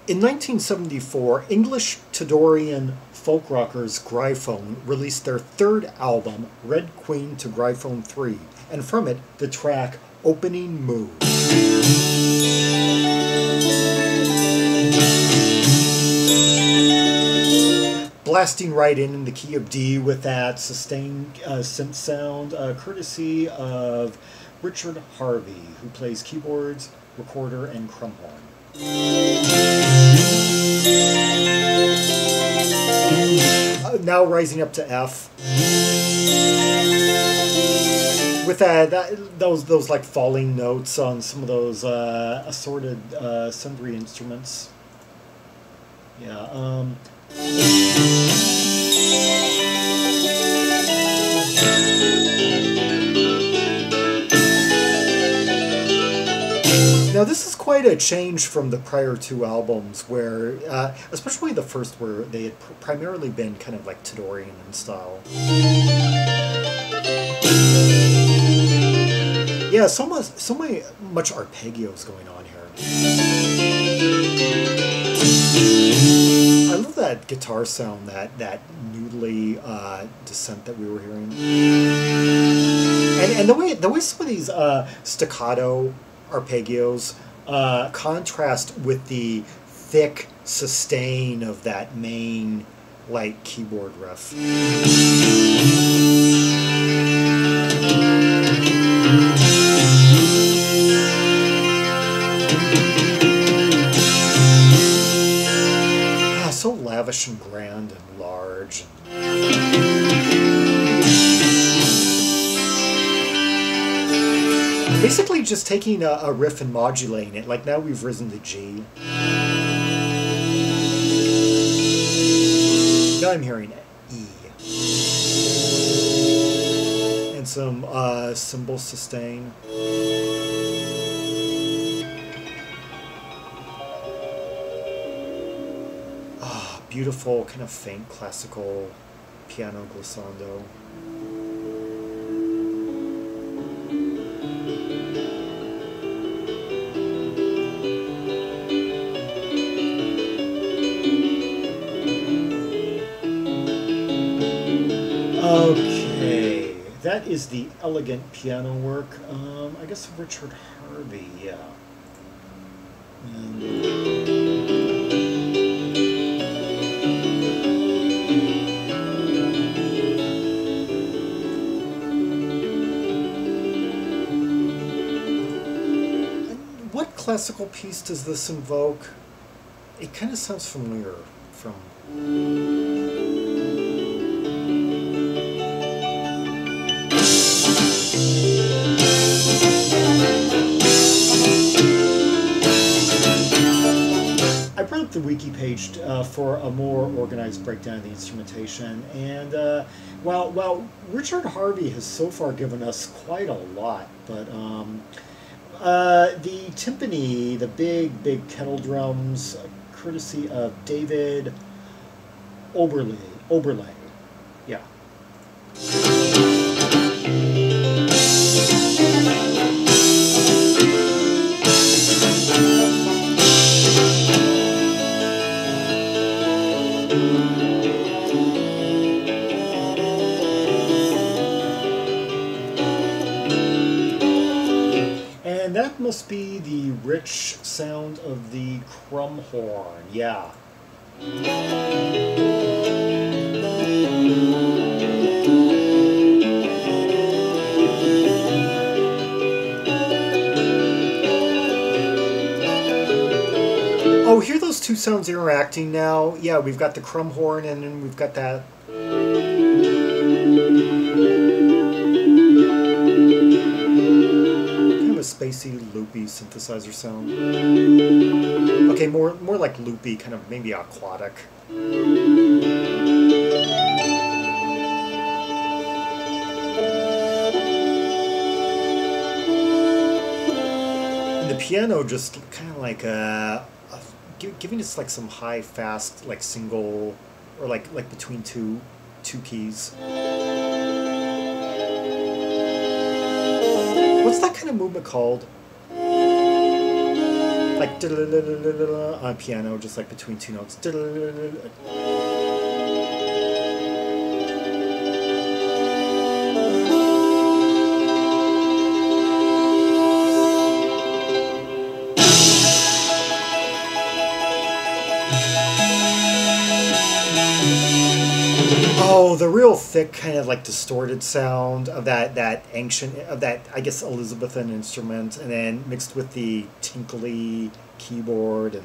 In 1974, English Tudorian folk rockers Gryphon released their third album, Red Queen to Gryphon 3, and from it, the track Opening Mood. Blasting right in the key of D with that sustained synth sound, courtesy of Richard Harvey, who plays keyboards, recorder, and crumhorn. Now rising up to F with those like falling notes on some of those assorted sundry instruments. Yeah. Now this is quite a change from the prior two albums where, especially the first where they had primarily been kind of like Tudorian in style. Yeah, so much arpeggios going on here. I love that guitar sound, that noodly descent that we were hearing, and the way some of these staccato arpeggios contrast with the thick sustain of that main light keyboard riff. So lavish and grand and large. Basically just taking a riff and modulating it, like now we've risen to G. Now I'm hearing E. And some cymbal sustain. Beautiful, kind of faint classical piano glissando. Okay, that is the elegant piano work. I guess of Richard Harvey, yeah. What classical piece does this invoke? It kind of sounds familiar from... I brought up the wiki page for a more organized breakdown of the instrumentation, and while Richard Harvey has so far given us quite a lot, but the timpani, the big kettle drums, courtesy of David Oberlé, yeah. And that must be the rich sound of the crumhorn, yeah. Oh, hear those two sounds interacting now? Yeah, we've got the crumhorn and then we've got that... a spacey, loopy synthesizer sound. Okay, more like loopy, kind of maybe aquatic. And the piano just kind of like giving us like some high, fast, like single, or like between two keys. What's that kind of movement called? like on piano, just like between two notes. Oh, the real thick, kind of like distorted sound of that ancient, of that, I guess, Elizabethan instrument, and then mixed with the tinkly keyboard and.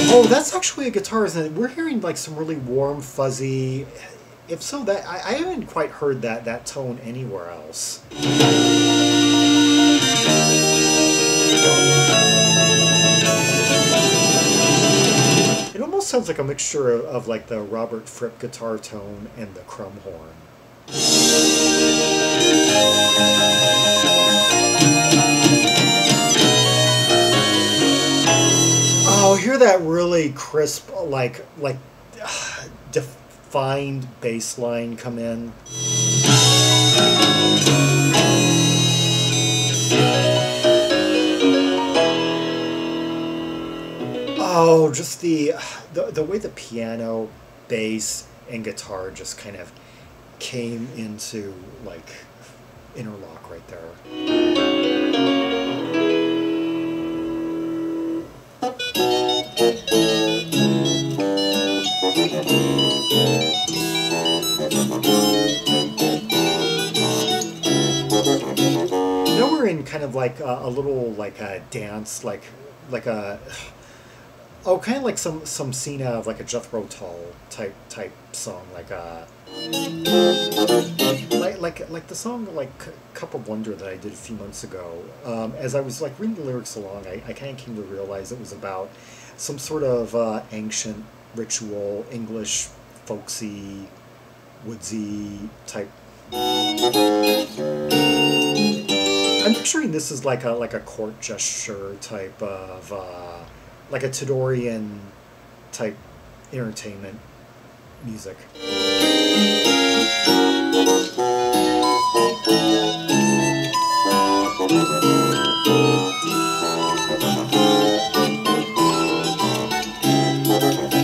Oh, that's actually a guitar, isn't it? We're hearing like some really warm, fuzzy. If so, that I haven't quite heard that tone anywhere else. It almost sounds like a mixture of like the Robert Fripp guitar tone and the crumhorn. Oh, hear that really crisp, like defined bass line come in. Oh, just the way the piano, bass, and guitar just kind of came into like interlock right there. Now we're in kind of like a little like a dance, like a kind of like some scene out of like a Jethro Tull type song, like the song like Cup of Wonder that I did a few months ago. As I was like reading the lyrics along, I kind of came to realize it was about some sort of ancient ritual, English, folksy, woodsy type. I'm picturing this as like a court gesture type of like a Tudorian type entertainment music.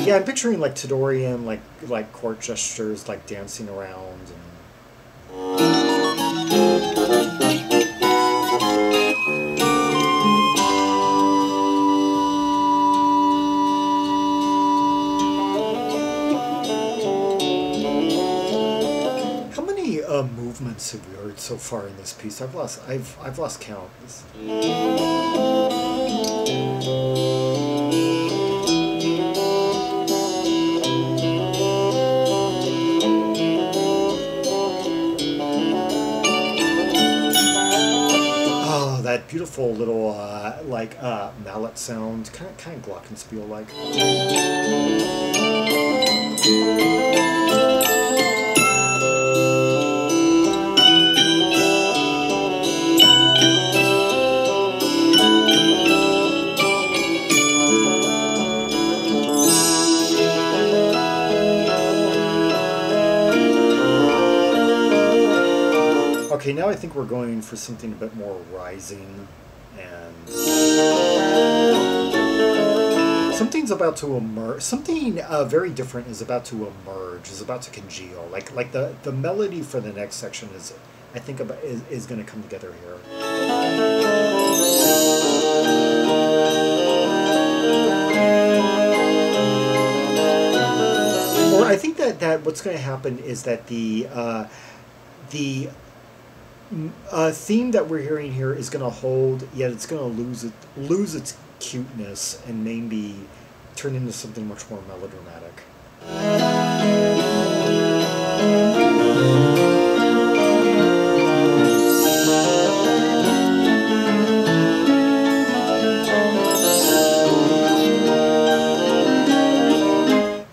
Yeah, I'm picturing like Tudorian, like court gestures, like dancing around. How many movements have we heard so far in this piece? I've lost count. That beautiful little mallet sound, kind of glockenspiel like. Okay, now I think we're going for something a bit more rising, and something's about to emerge. Something very different is about to emerge, is about to congeal. Like the melody for the next section is, I think, is going to come together here. Or I think that what's going to happen is that the theme that we're hearing here is going to hold, yet it's going to lose its cuteness and maybe turn into something much more melodramatic.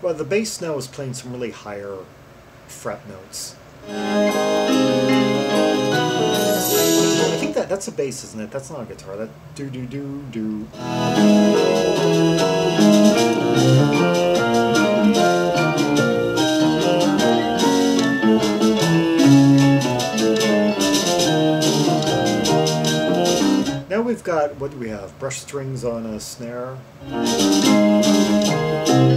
Well, the bass now is playing some really higher fret notes. I think that's a bass, isn't it? That's not a guitar. That do do do do. Now we've got, what do we have? Brush strings on a snare.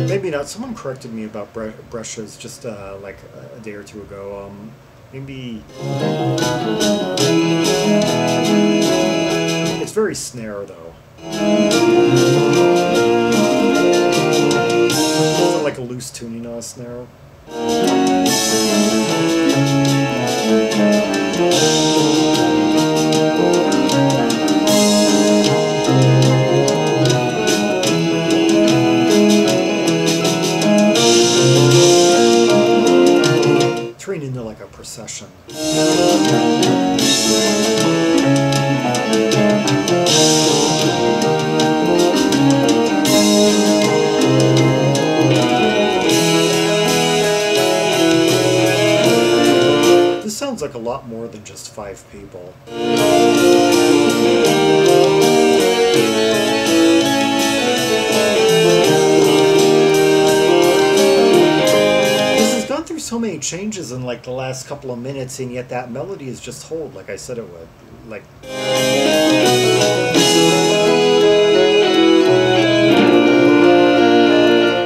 Maybe not. Someone corrected me about brushes just like a day or two ago. Maybe it's very snare though. Is it like a loose tuning on a snare? Turning into like a procession. This sounds like a lot more than just 5 people. Through so many changes in like the last couple of minutes, and yet that melody is just hold like I said it would. Like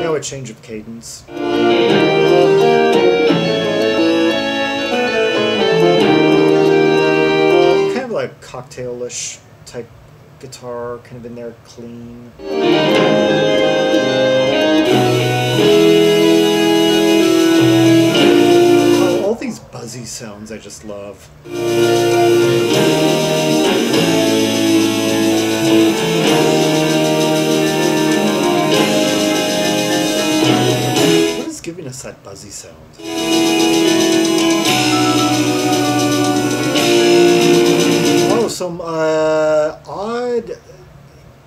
now a change of cadence. Kind of like cocktailish type guitar, kind of in there, clean. These buzzy sounds I just love. What is giving us that buzzy sound? Oh, some odd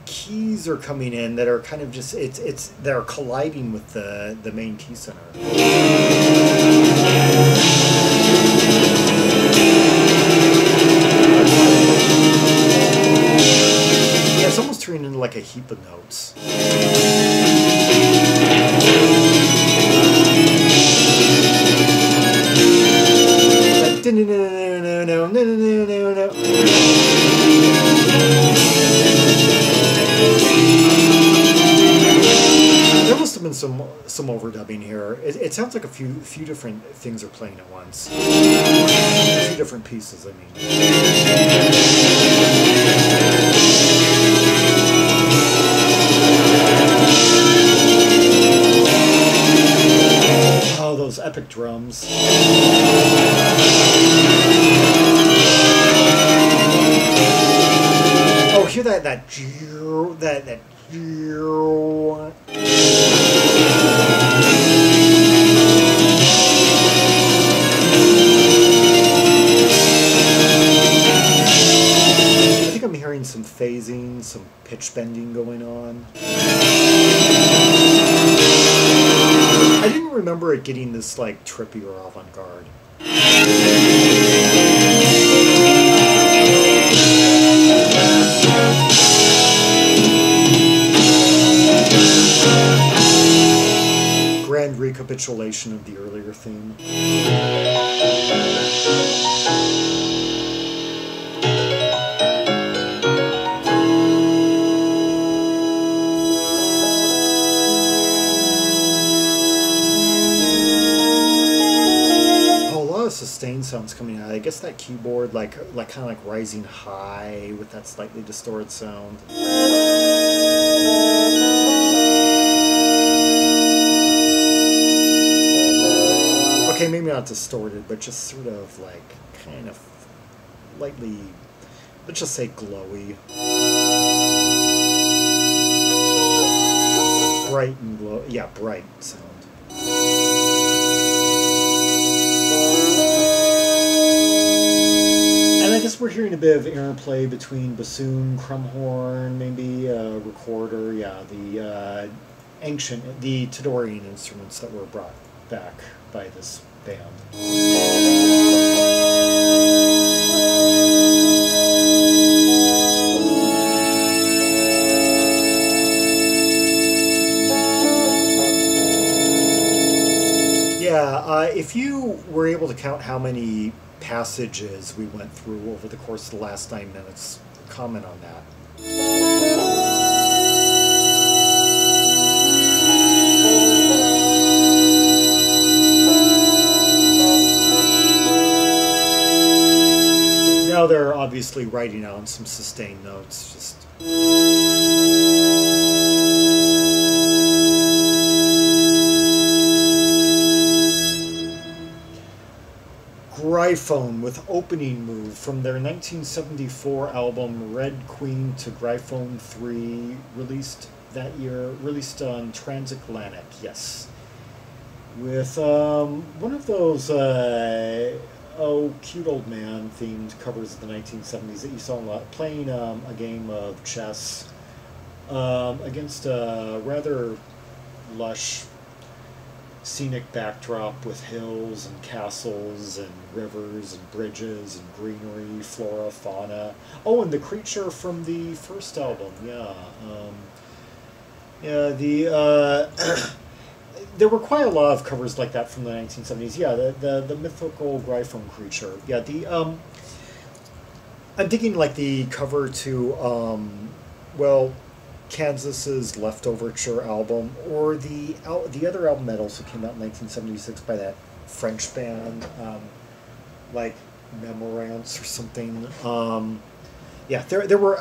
keys are coming in that are kind of just they're colliding with the main key center. Yeah, it's almost turning into like a heap of notes. There must have been some overdubbing here. It sounds like a few different things are playing at once. A few different pieces, I mean. Oh, those epic drums. Oh, hear that that I think I'm hearing some phasing, some pitch bending going on. I didn't remember it getting this like trippy or avant-garde. Grand recapitulation of the earlier theme. Sustain sounds coming out. I guess that keyboard, like kind of like rising high with that slightly distorted sound. Okay, maybe not distorted, but just sort of like kind of lightly, let's just say glowy. Bright and glow. Yeah, bright sound. And I guess we're hearing a bit of interplay between bassoon, crumhorn, maybe a recorder, yeah, the Tudorian instruments that were brought back by this band. If you were able to count how many passages we went through over the course of the last 9 minutes, comment on that. Now they're obviously writing on some sustained notes. Just Gryphon with Opening Move from their 1974 album Red Queen to Gryphon 3, released that year, released on Transatlantic, yes. With one of those cute old man themed covers of the 1970s that you saw a lot, playing a game of chess against a rather lush scenic backdrop with hills and castles and rivers and bridges and greenery, flora, fauna. Oh, and the creature from the first album, yeah. There were quite a lot of covers like that from the 1970s. Yeah, the mythical Gryphon creature. Yeah, I'm thinking like the cover to Kansas's Leftoverture album, or the other album that also came out in 1976 by that French band, like Memorance or something. Yeah, there were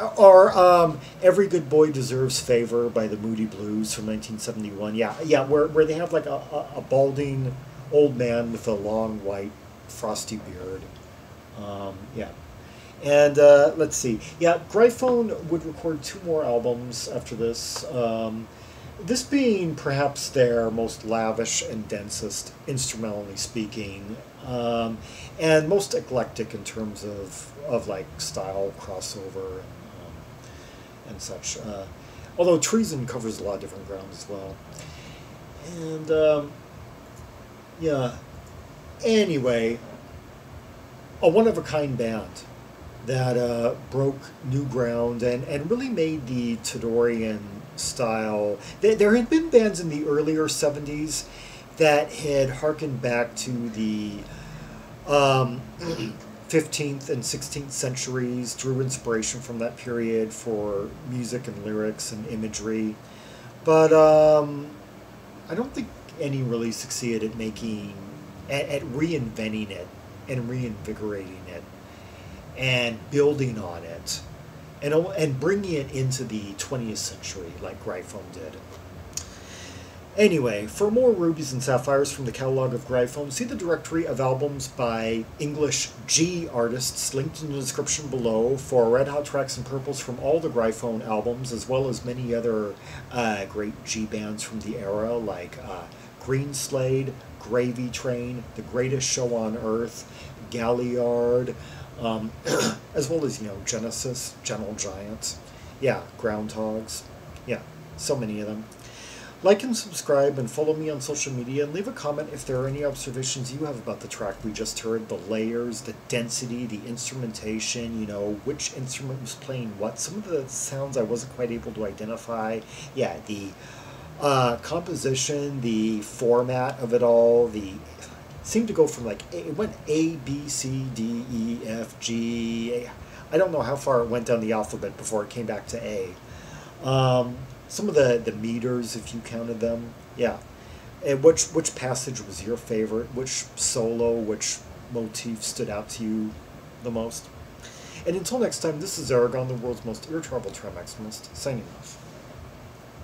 Every Good Boy Deserves Favor by the Moody Blues from 1971. Yeah, where they have like a balding old man with a long white frosty beard. Yeah. And let's see. Yeah, Gryphon would record 2 more albums after this. This being perhaps their most lavish and densest, instrumentally speaking, and most eclectic in terms of like style crossover and such. Although Treason covers a lot of different ground as well. And yeah. Anyway, a one-of-a-kind band that broke new ground and really made the Tudorian style. There had been bands in the earlier 70s that had harkened back to the 15th and 16th centuries, drew inspiration from that period for music and lyrics and imagery. But I don't think any really succeeded at reinventing it and reinvigorating it and building on it and bringing it into the 20th century like Gryphon did. Anyway, for more rubies and sapphires from the catalog of Gryphon, see the directory of albums by English G artists linked in the description below for red hot tracks and purples from all the Gryphon albums, as well as many other great G bands from the era like Grinsted, Gravy Train, The Greatest Show on Earth, Galliard, as well as, Genesis, Gentle Giants, yeah, Groundhogs, yeah, so many of them. Like and subscribe and follow me on social media, and leave a comment if there are any observations you have about the track we just heard, the layers, the density, the instrumentation, which instrument was playing what, some of the sounds I wasn't quite able to identify, yeah, the composition, the format of it all, seemed to go from it went A, B, C, D, E, F, G. I don't know how far it went down the alphabet before it came back to A. Some of the meters, if you counted them, yeah. And which passage was your favorite? Which solo, which motif stood out to you the most? And until next time, this is Zaragon, the world's most irretrievable tram maximist, signing off.